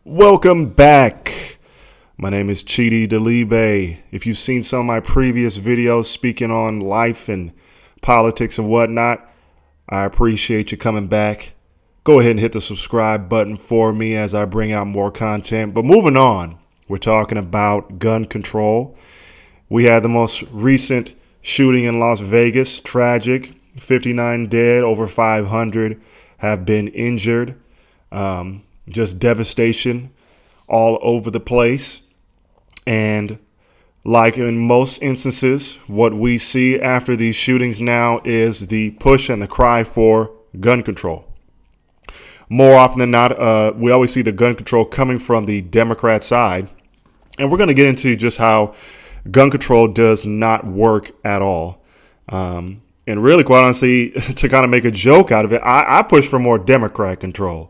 Welcome back. My name is Chidi Delibe. If you've seen some of my previous videos speaking on life and politics and whatnot, I appreciate you coming back. Go ahead and hit the subscribe button for me as I bring out more content. But moving on, we're talking about gun control. We had the most recent shooting in Las Vegas, tragic, 59 dead, over 500 have been injured. Just devastation all over the place. And like in most instances, what we see after these shootings now is the push and the cry for gun control. More often than not, we always see the gun control coming from the Democrat side. And we're going to get into just how gun control does not work at all. And really, quite honestly, to kind of make a joke out of it, I push for more Democrat control.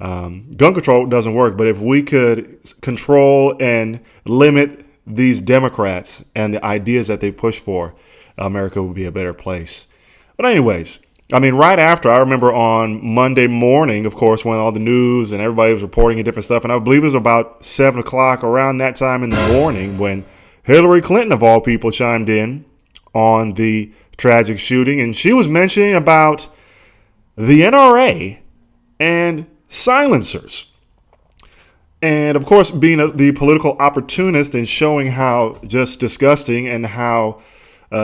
Gun control doesn't work, but if we could control and limit these Democrats and the ideas that they push for, America would be a better place. But anyways, I mean, right after, I remember on Monday morning, of course, when all the news and everybody was reporting and different stuff, and I believe it was about 7 o'clock around that time in the morning when Hillary Clinton, of all people, chimed in on the tragic shooting, and she was mentioning about the NRA and silencers. And of course, being the political opportunist and showing how just disgusting and how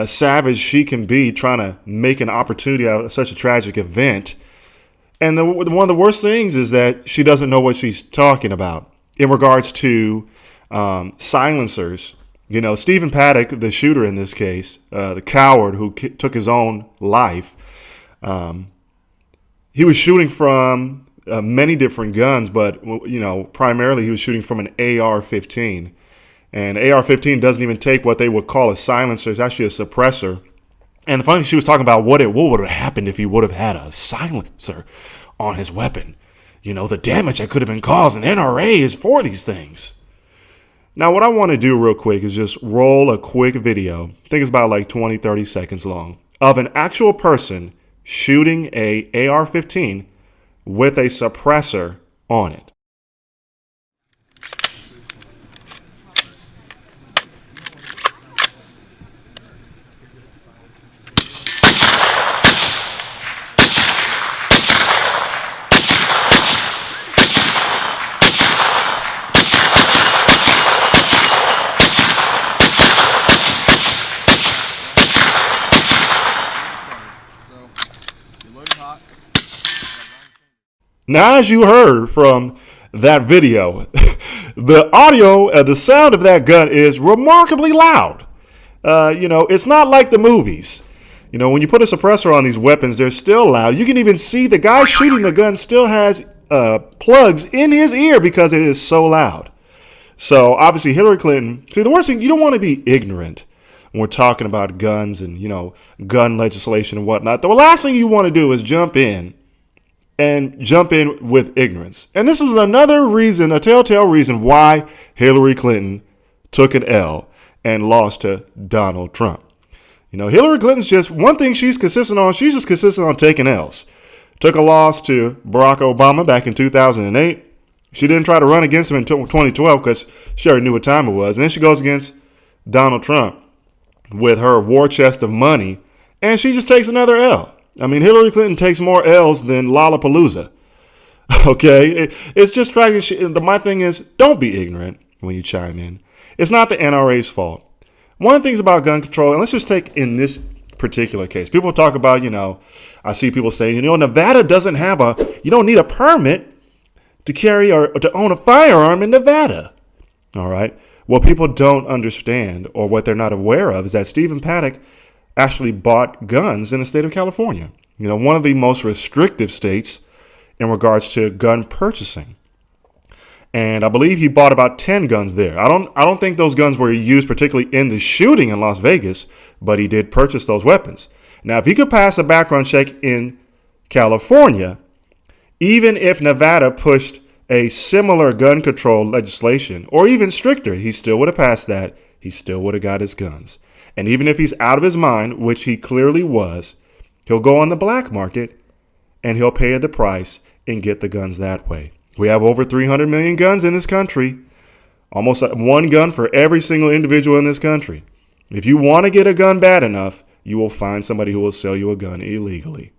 savage she can be trying to make an opportunity out of such a tragic event. And one of the worst things is that she doesn't know what she's talking about in regards to silencers. You know, Stephen Paddock, the shooter in this case, the coward who took his own life, he was shooting from many different guns, but, you know, primarily he was shooting from an AR-15. And AR-15 doesn't even take what they would call a silencer. It's actually a suppressor. And the funny thing, she was talking about what would have happened if he would have had a silencer on his weapon. You know, the damage that could have been caused. And the NRA is for these things. Now, what I want to do real quick is just roll a quick video. I think it's about like 20, 30 seconds long of an actual person shooting a AR-15 with a suppressor on it. Now, as you heard from that video, the audio, the sound of that gun is remarkably loud. You know, it's not like the movies. You know, when you put a suppressor on these weapons, they're still loud. You can even see the guy shooting the gun still has plugs in his ear because it is so loud. So obviously Hillary Clinton, see, the worst thing, you don't want to be ignorant when we're talking about guns and, you know, gun legislation and whatnot. The last thing you want to do is jump in with ignorance. And this is another reason, a telltale reason why Hillary Clinton took an L and lost to Donald Trump. You know, Hillary Clinton's just one thing she's consistent on. She's just consistent on taking L's. Took a loss to Barack Obama back in 2008. She didn't try to run against him in 2012 because she already knew what time it was. And then she goes against Donald Trump with her war chest of money, and she just takes another L. I mean, Hillary Clinton takes more L's than Lollapalooza. Okay? It's just tragic. My thing is, don't be ignorant when you chime in. It's not the NRA's fault. One of the things about gun control, and let's just take in this particular case, people talk about, you know, I see people saying, you know, Nevada doesn't have you don't need a permit to carry or to own a firearm in Nevada. All right? What people don't understand, or what they're not aware of, is that Stephen Paddock actually bought guns in the state of California. You know, one of the most restrictive states in regards to gun purchasing. And I believe he bought about 10 guns there. I don't think those guns were used particularly in the shooting in Las Vegas, but he did purchase those weapons. Now, if he could pass a background check in California, even if Nevada pushed a similar gun control legislation, or even stricter, he still would have passed that. He still would have got his guns. And even if he's out of his mind, which he clearly was, he'll go on the black market and he'll pay the price and get the guns that way. We have over 300 million guns in this country, almost one gun for every single individual in this country. If you want to get a gun bad enough, you will find somebody who will sell you a gun illegally.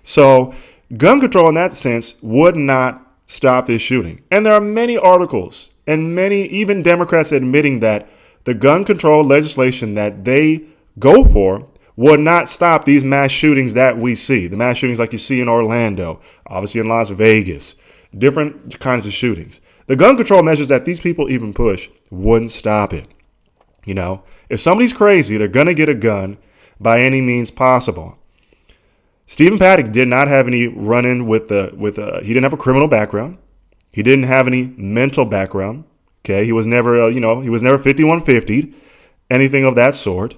So gun control in that sense would not stop this shooting. And there are many articles and many, even Democrats, admitting that the gun control legislation that they go for would not stop these mass shootings that we see. The mass shootings like you see in Orlando, obviously in Las Vegas, different kinds of shootings. The gun control measures that these people even push wouldn't stop it. You know, if somebody's crazy, they're going to get a gun by any means possible. Stephen Paddock did not have any run-in he didn't have a criminal background. He didn't have any mental background. Okay. He was never, he was never 5150'd, anything of that sort.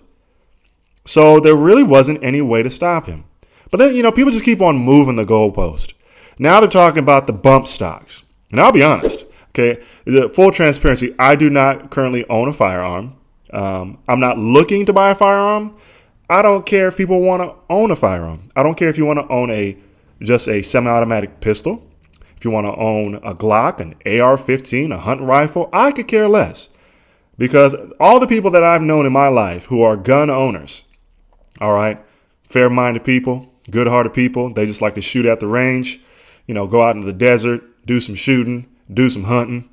So there really wasn't any way to stop him. But then, people just keep on moving the goalpost. Now they're talking about the bump stocks. And I'll be honest. Okay. The full transparency. I do not currently own a firearm. I'm not looking to buy a firearm. I don't care if people want to own a firearm. I don't care if you want to own just a semi-automatic pistol. If you want to own a Glock, an AR-15, a hunting rifle, I could care less. Because all the people that I've known in my life who are gun owners, all right, fair-minded people, good-hearted people, they just like to shoot at the range, go out into the desert, do some shooting, do some hunting.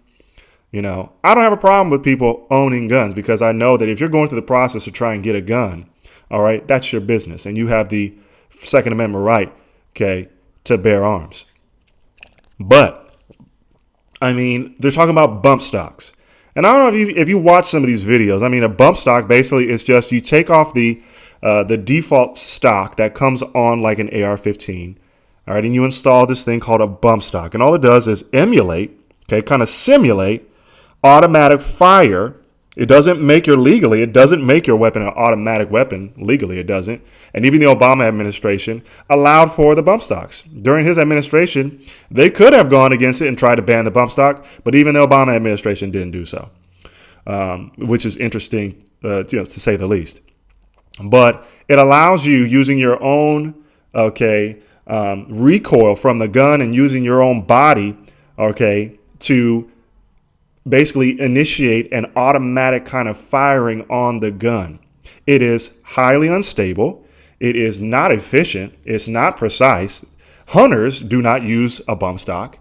I don't have a problem with people owning guns because I know that if you're going through the process to try and get a gun, all right, that's your business. And you have the Second Amendment right, okay, to bear arms. But, they're talking about bump stocks. And I don't know if you watch some of these videos. A bump stock basically is just you take off the default stock that comes on like an AR-15, all right, and you install this thing called a bump stock. And all it does is emulate, okay, kind of simulate automatic fire. It doesn't make your weapon an automatic weapon. Legally, it doesn't. And even the Obama administration allowed for the bump stocks. During his administration, they could have gone against it and tried to ban the bump stock, but even the Obama administration didn't do so, which is interesting, to say the least. But it allows you, using your own, recoil from the gun and using your own body, to basically initiate an automatic kind of firing on the gun. It is highly unstable. It is not efficient. It's not precise. Hunters do not use a bump stock.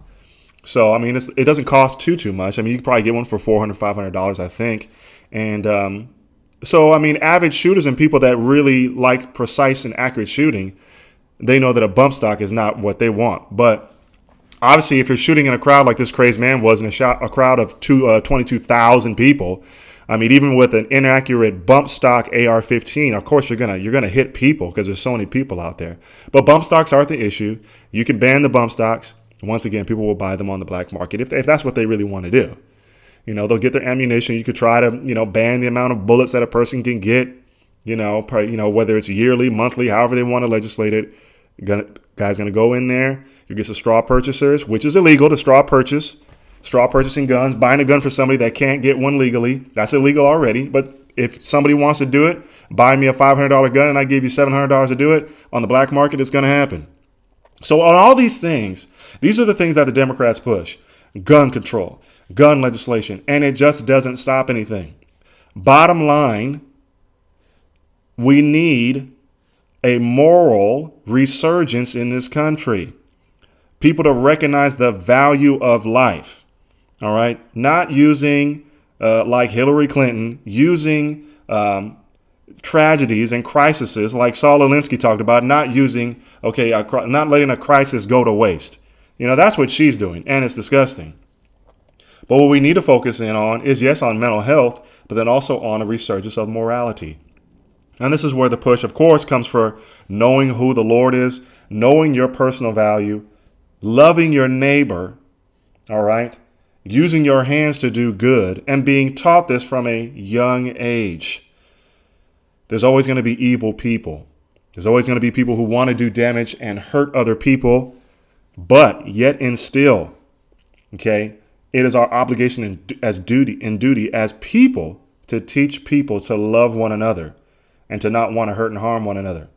So, it doesn't cost too much. You could probably get one for $400, $500, I think. And avid shooters and people that really like precise and accurate shooting, they know that a bump stock is not what they want. But obviously, if you're shooting in a crowd like this crazy man was in a crowd of 22,000 people, even with an inaccurate bump stock AR-15, of course you're gonna hit people because there's so many people out there. But bump stocks aren't the issue. You can ban the bump stocks. Once again, people will buy them on the black market if that's what they really want to do. They'll get their ammunition. You could try to ban the amount of bullets that a person can get. Whether it's yearly, monthly, however they want to legislate it. Guy's going to go in there. You get some straw purchasers, which is illegal to straw purchasing guns, buying a gun for somebody that can't get one legally. That's illegal already. But if somebody wants to do it, buy me a $500 gun and I give you $700 to do it on the black market, it's going to happen. So on all these things, these are the things that the Democrats push. Gun control, gun legislation, and it just doesn't stop anything. Bottom line, we need a moral resurgence in this country. People to recognize the value of life. All right. Not using, like Hillary Clinton, using tragedies and crises like Saul Alinsky talked about, not letting a crisis go to waste. That's what she's doing. And it's disgusting. But what we need to focus in on is, yes, on mental health, but then also on a resurgence of morality. And this is where the push, of course, comes for knowing who the Lord is, knowing your personal value, loving your neighbor, all right, using your hands to do good, and being taught this from a young age. There's always going to be evil people. There's always going to be people who want to do damage and hurt other people, but yet and still, it is our obligation and duty as people to teach people to love one another and to not want to hurt and harm one another.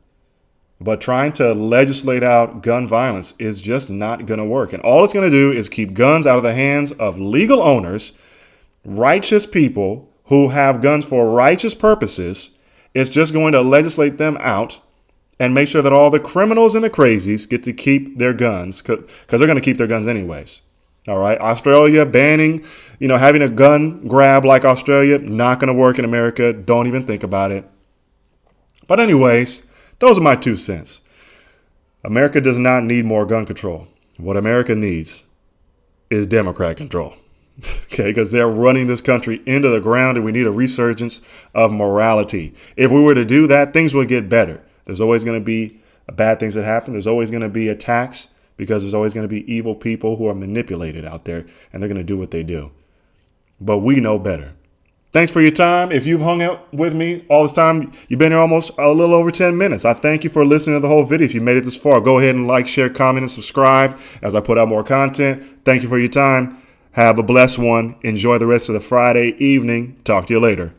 But trying to legislate out gun violence is just not going to work. And all it's going to do is keep guns out of the hands of legal owners, righteous people who have guns for righteous purposes. It's just going to legislate them out and make sure that all the criminals and the crazies get to keep their guns, because they're going to keep their guns anyways. All right. Australia banning, having a gun grab like Australia, not going to work in America. Don't even think about it. But anyways, those are my 2 cents. America does not need more gun control. What America needs is Democrat control. Okay, because they're running this country into the ground, and we need a resurgence of morality. If we were to do that, things would get better. There's always going to be bad things that happen. There's always going to be attacks, because there's always going to be evil people who are manipulated out there, and they're going to do what they do. But we know better. Thanks for your time. If you've hung out with me all this time, you've been here almost a little over 10 minutes. I thank you for listening to the whole video. If you made it this far, go ahead and like, share, comment, and subscribe as I put out more content. Thank you for your time. Have a blessed one. Enjoy the rest of the Friday evening. Talk to you later.